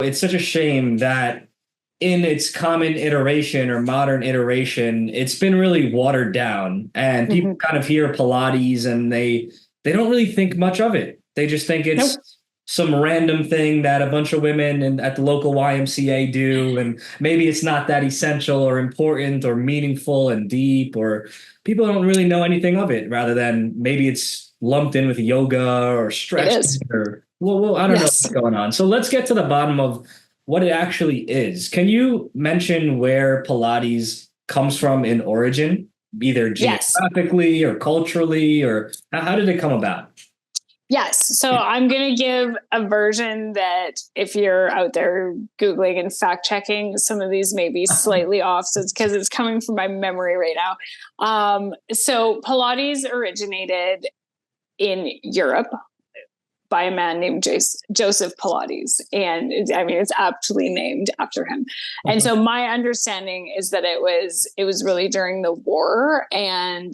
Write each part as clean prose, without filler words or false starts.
It's such a shame that in its common iteration or modern iteration, it's been really watered down, and people Hmm. kind of hear Pilates and they don't really think much of it. They just think it's Nope. some random thing that a bunch of women at the local YMCA do, and maybe it's not that essential or important or meaningful and deep, or people don't really know anything of it, rather than maybe it's lumped in with yoga or It stretching is. or well, I don't know Yes. what's going on. So let's get to the bottom of what it actually is. Can you mention where Pilates comes from in origin, either Yes. geographically or culturally, or how did it come about? Yes. So I'm going to give a version that if you're out there Googling and fact checking, some of these may be slightly off. So it's because it's coming from my memory right now. So Pilates originated in Europe by a man named Joseph Pilates. And I mean, it's aptly named after him. And so my understanding is that it was really during the war, and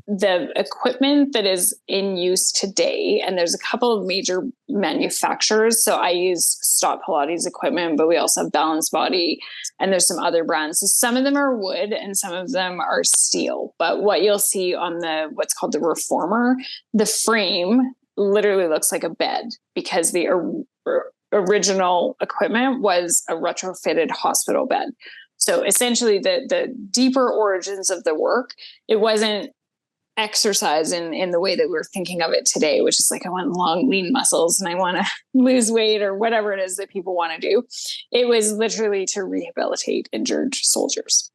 the equipment that is in use today, and there's a couple of major manufacturers. So I use Stop Pilates equipment, but we also have Balance Body, and there's some other brands. So some of them are wood and some of them are steel. But what you'll see on the what's called the reformer, the frame literally looks like a bed, because the original equipment was a retrofitted hospital bed. So essentially the deeper origins of the work, it wasn't exercise in the way that we're thinking of it today, which is like, I want long, lean muscles and I want to lose weight or whatever it is that people want to do. It was literally to rehabilitate injured soldiers.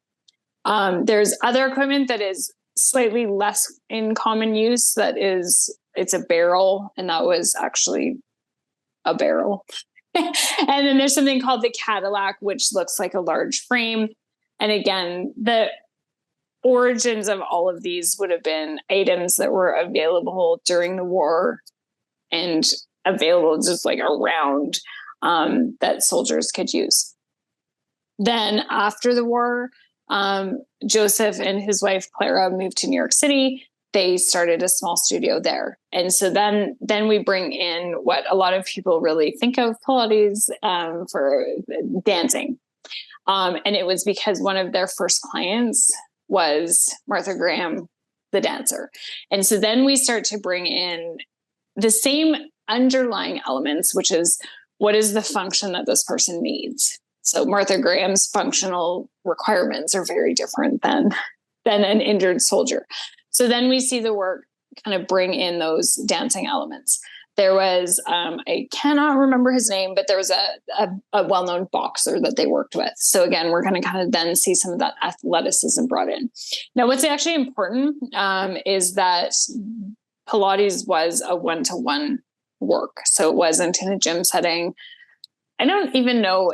There's other equipment that is slightly less in common use. It's a barrel, and that was actually a barrel. And then there's something called the Cadillac, which looks like a large frame. And again, the origins of all of these would have been items that were available during the war and available just like around, that soldiers could use. Then after the war, Joseph and his wife Clara moved to New York City. They started a small studio there, and so then we bring in what a lot of people really think of Pilates, for dancing, and it was because one of their first clients was Martha Graham, the dancer, and so then we start to bring in the same underlying elements, which is what is the function that this person needs. So Martha Graham's functional requirements are very different than an injured soldier. So then we see the work kind of bring in those dancing elements. There was, I cannot remember his name, but there was a well-known boxer that they worked with. So again, we're going to kind of then see some of that athleticism brought in. Now, what's actually important, is that Pilates was a one-to-one work. So it wasn't in a gym setting. I don't even know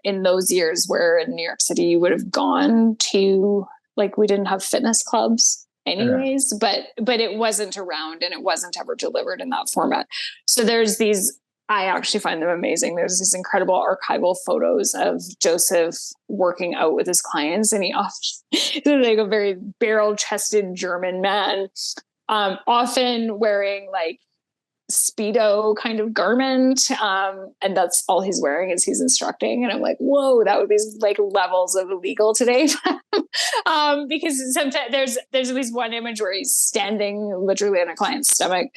in those years where in New York City you would have gone to, like, we didn't have fitness clubs anyways, but it wasn't around and it wasn't ever delivered in that format. So there's these, I actually find them amazing. There's these incredible archival photos of Joseph working out with his clients, and he's like a very barrel-chested German man, often wearing like Speedo kind of garment, and that's all he's wearing is he's instructing. And I'm like, whoa, that would be like levels of illegal today. Because sometimes there's at least one image where he's standing literally on a client's stomach,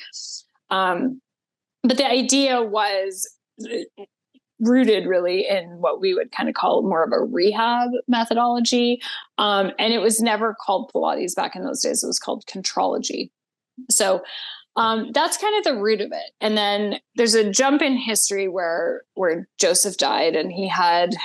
but the idea was rooted really in what we would kind of call more of a rehab methodology, and it was never called Pilates back in those days. It was called contrology. So that's kind of the root of it. And then there's a jump in history where Joseph died, and he had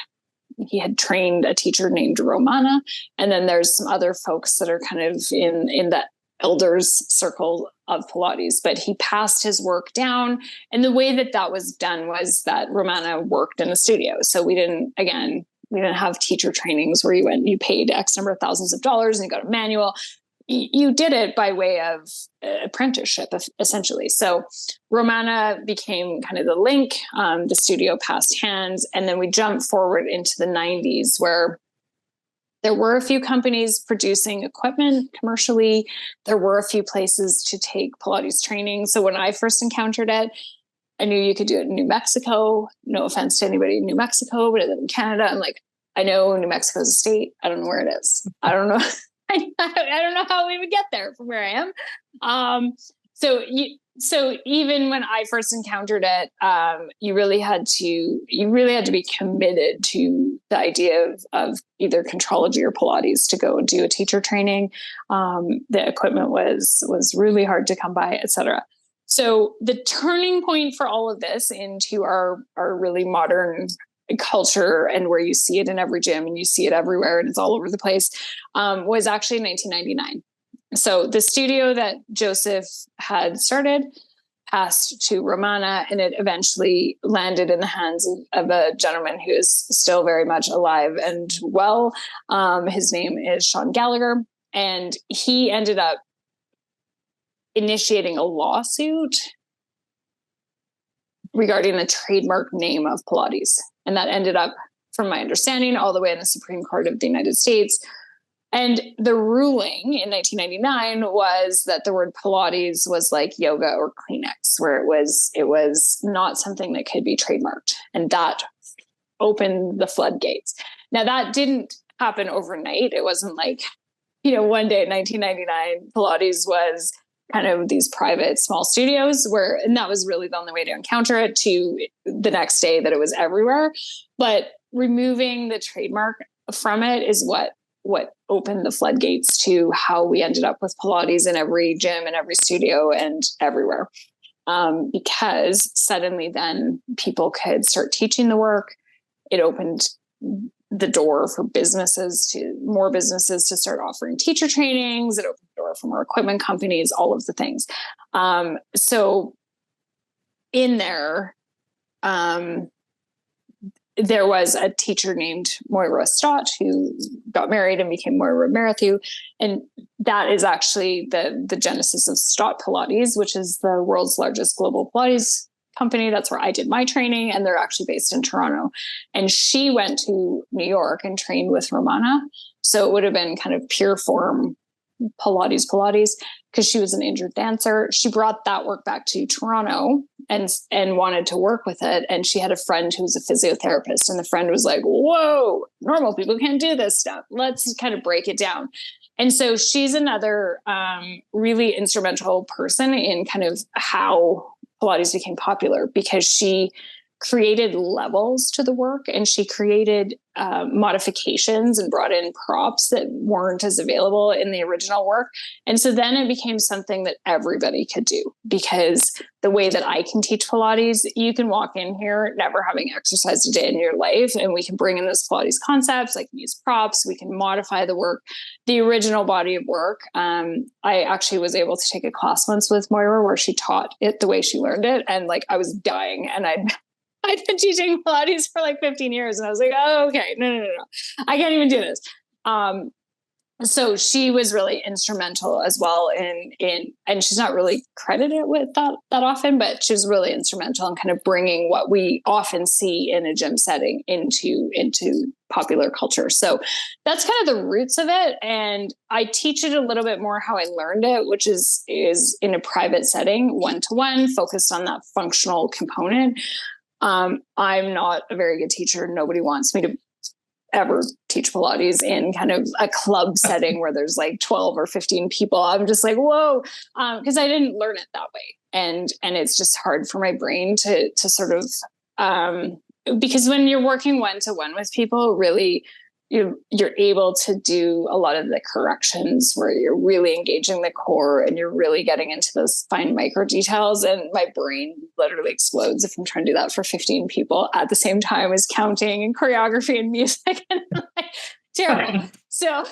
trained a teacher named Romana. And then there's some other folks that are kind of in that elders circle of Pilates, but he passed his work down. And the way that was done was that Romana worked in a studio. So we didn't have teacher trainings where you paid X number of thousands of dollars and you got a manual. You did it by way of apprenticeship, essentially. So Romana became kind of the link. The studio passed hands, and then we jumped forward into the 90s, where there were a few companies producing equipment commercially. There were a few places to take Pilates training. So when I first encountered it, I knew you could do it in New Mexico. No offense to anybody in New Mexico, but I live in Canada. I'm like, I know New Mexico is a state. I don't know where it is. I don't know. I don't know how we would get there from where I am. So even when I first encountered it, you really had to be committed to the idea of either Contrology or Pilates to go and do a teacher training. The equipment was really hard to come by, etc. So the turning point for all of this into our really modern culture, and where you see it in every gym and you see it everywhere and it's all over the place, was actually 1999. So the studio that Joseph had started passed to Romana, and it eventually landed in the hands of a gentleman who is still very much alive and well. His name is Sean Gallagher, and he ended up initiating a lawsuit regarding the trademark name of Pilates. And that ended up, from my understanding, all the way in the Supreme Court of the United States. And the ruling in 1999 was that the word Pilates was like yoga or Kleenex, where it was not something that could be trademarked. And that opened the floodgates. Now, that didn't happen overnight. It wasn't like, one day in 1999, Pilates was kind of these private small studios and that was really the only way to encounter it, to the next day that it was everywhere. But removing the trademark from it is what opened the floodgates to how we ended up with Pilates in every gym and every studio and everywhere. Because suddenly then people could start teaching the work. It opened the door for more businesses to start offering teacher trainings. It opened the door for more equipment companies, all of the things. So in there, there was a teacher named Moira Stott who got married and became Moira Marathu. And that is actually the genesis of Stott Pilates, which is the world's largest global Pilates company. That's where I did my training, and they're actually based in Toronto. And she went to New York and trained with Romana. So it would have been kind of pure form Pilates, because she was an injured dancer. She brought that work back to Toronto and wanted to work with it. And she had a friend who was a physiotherapist, and the friend was like, whoa, normal people can't do this stuff. Let's kind of break it down. And so she's another really instrumental person in kind of how Pilates became popular, because she created levels to the work, and she created modifications and brought in props that weren't as available in the original work. And so then it became something that everybody could do, because the way that I can teach Pilates, you can walk in here never having exercised a day in your life, and we can bring in those Pilates concepts. I can use props, we can modify the work, the original body of work. I actually was able to take a class once with Moira where she taught it the way she learned it, and like I was dying, and I'd been teaching Pilates for like 15 years. And I was like, oh, okay, no. I can't even do this. So she was really instrumental as well and she's not really credited with that often, but she was really instrumental in kind of bringing what we often see in a gym setting into popular culture. So that's kind of the roots of it. And I teach it a little bit more how I learned it, which is in a private setting, one-to-one, focused on that functional component. I'm not a very good teacher. Nobody wants me to ever teach Pilates in kind of a club setting where there's like 12 or 15 people. I'm just like, whoa, because I didn't learn it that way. And it's just hard for my brain to sort of, because when you're working one-to-one with people, really, you're able to do a lot of the corrections where you're really engaging the core and you're really getting into those fine micro details. And my brain literally explodes if I'm trying to do that for 15 people at the same time as counting and choreography and music. And like, terrible. So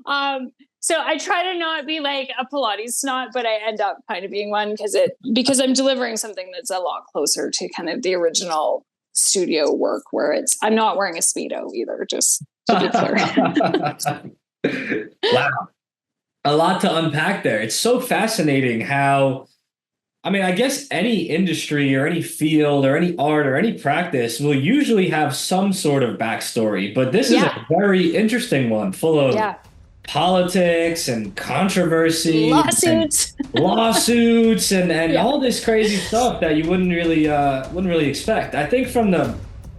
I try to not be like a Pilates snot, but I end up kind of being one because I'm delivering something that's a lot closer to kind of the original studio work, where I'm not wearing a Speedo either, just to be clear. Wow. A lot to unpack there. It's so fascinating how, I guess any industry or any field or any art or any practice will usually have some sort of backstory, but this is a very interesting one, full of politics and controversy and Lawsuits. lawsuits and Yeah. all this crazy stuff that you wouldn't really expect. I think from the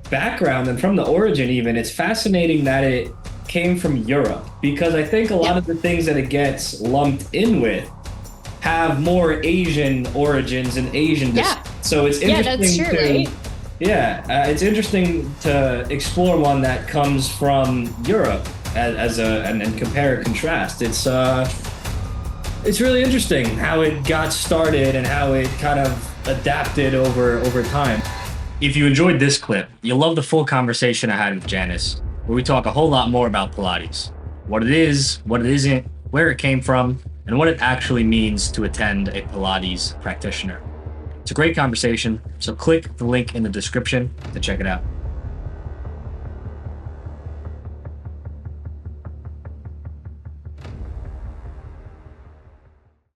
background and from the origin even, it's fascinating that it came from Europe because I think a lot of the things that it gets lumped in with have more Asian origins and Asian Yeah. descent. So it's Yeah, that's interesting true, to right? yeah, it's interesting to explore one that comes from Europe and compare and contrast. It's really interesting how it got started and how it kind of adapted over time. If you enjoyed this clip, you'll love the full conversation I had with Janis, where we talk a whole lot more about Pilates, what it is, what it isn't, where it came from, and what it actually means to attend a Pilates practitioner. It's a great conversation, so click the link in the description to check it out.